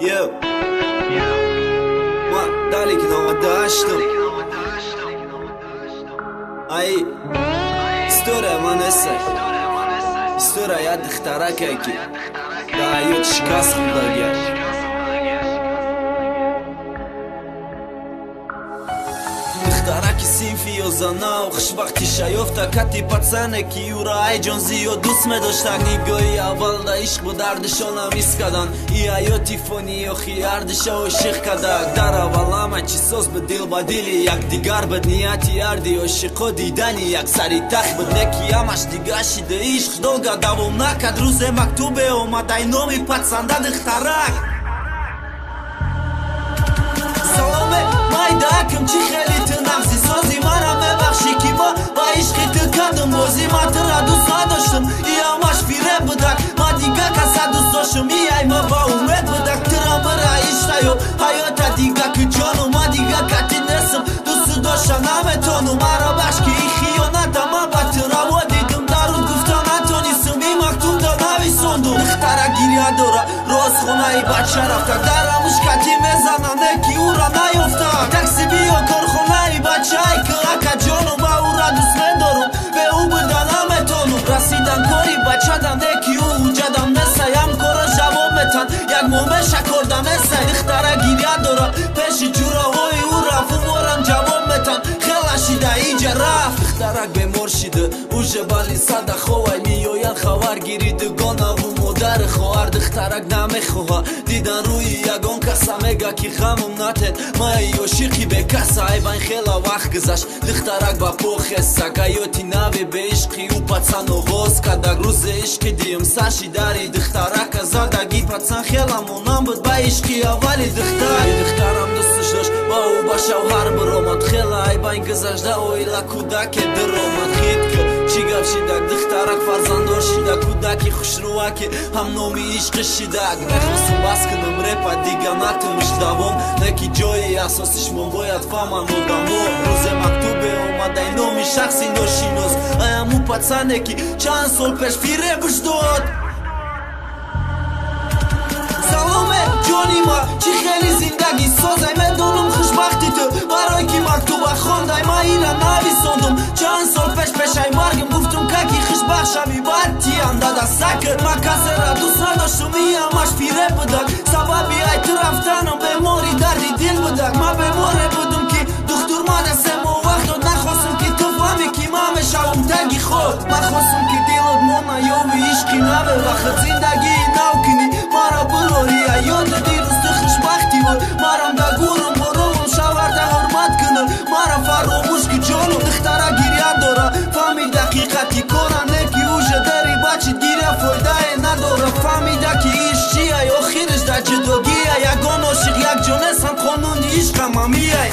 Yo. Dali que não adasto. Aí, história manessa. História ya dixtarak aqui. Da eu descasso da دخترک سینفی و زناو خوش وقتی شیفته کتی پتسنه که یورای جنزی و دوست می داشتک نگاهی اول دا عشق با دردشان هم ایس کدن ای حیاتی فونی و خیاردش و عشق کدک در اول همه چی سوز به دل با دلی یک دیگر بد نیتی اردی عشق و دیدنی یک سری تخ بد نکی همش دیگه شده عشق دلگه دوام نکد روز مکتوبه اومد ای نومی پتسنده دخترک سلامه مایده اکم چی خیلی نفسی سازی مرا ببخشی که ما با عشقی تکندم بازی ما ترا دوست نداشتم ای همش فیره بودک ما دیگه کسا دوست داشتم ای ما با امید بودک ترا برا عشقی و حیات دیگه که جانو ما دیگه کتی نسم دوست داشتم نمیتونم مرا بخش که ای خیانت ما با ترا و دیدم درون گفتم نتونیستم ای مکتوب دا نویسندم دختره گیریه داره راز خونه ای بچه رفته درموش کتی میزنم نکی او را نیفته تکسی بیا کارخونه ای بچه ای کلک جانم با او را دوست ندارم به او بدن نمیتونم رسیدن کاری بچه دم نکی او جدم نسه هم کارا جواب میتن یک مومه شکردم نسه دختره گیریه داره پیش جوره های او رفت و مارم جواب میتن خیلی شیده ایجا رفت دخترک به مرشیده او جبالی صده خواه میوین خوار گیریده گانه و مادر خوار دخترک نمیخواه دیدن روی یگان کسا میگه که خمم نتن ما عاشقی به کسا ای بین خیلی وقت گذشت دخترک با پوخ سک حیاتی نوی به عشقی او پتسن آغاز کدک روز عشقی دیم سشی داری دخترک زدگی پتسن خیلی مونم بود با عشقی اولی دخترم دوستش داشت با او با شوهر برامد خیلی ای بین گذشته اویلا کودک درامد خید که چی گفت شیدک دخترک فرزندار شیدک کودکی خوش روکی هم نومی عشق شیدک نخواستم بس کنم رپا دیگه نتمش دوام نکی جای اساسش من باید فهمم بودم روز مکتوبه اومده ای نومی شخصی ناشیناس ایمو پتسنه که چند سال پیش فیره بش داد سلامه جانی ما چی خیلی زندگی سازه میدونم خوشبختی تو برای که مکتوبه خونده ما اینا نویسندم چند سال پیش ای مرگم گفتم که خوشبخت شوی باید تیانده دستک ما کسی را دوست نداشتم ای همش فیره بودک سببی ای تو رفتنم بیماری دردی دل بودک ما بیماره بودم که دختر ما دستم و وقت نخواستم که تو فهمی که ما میشوم تگی خود من خواستم که دلت مانا یاوی عشقی نبه وقت زندگی نو کنی مرا بلاری یاد دیروز تو خوشبختی و مرام دا گورم برامم شورده حرمت کنه مرا فراموش که جانو دختره گیریه داره فهمی دقیقتی کنه نکی اوشه داری بچه گیریه فایده نداره فهمیده که ایش چیه آخرش در جداگیه یگان عاشق یک جانست هم قانون عشق هم همیه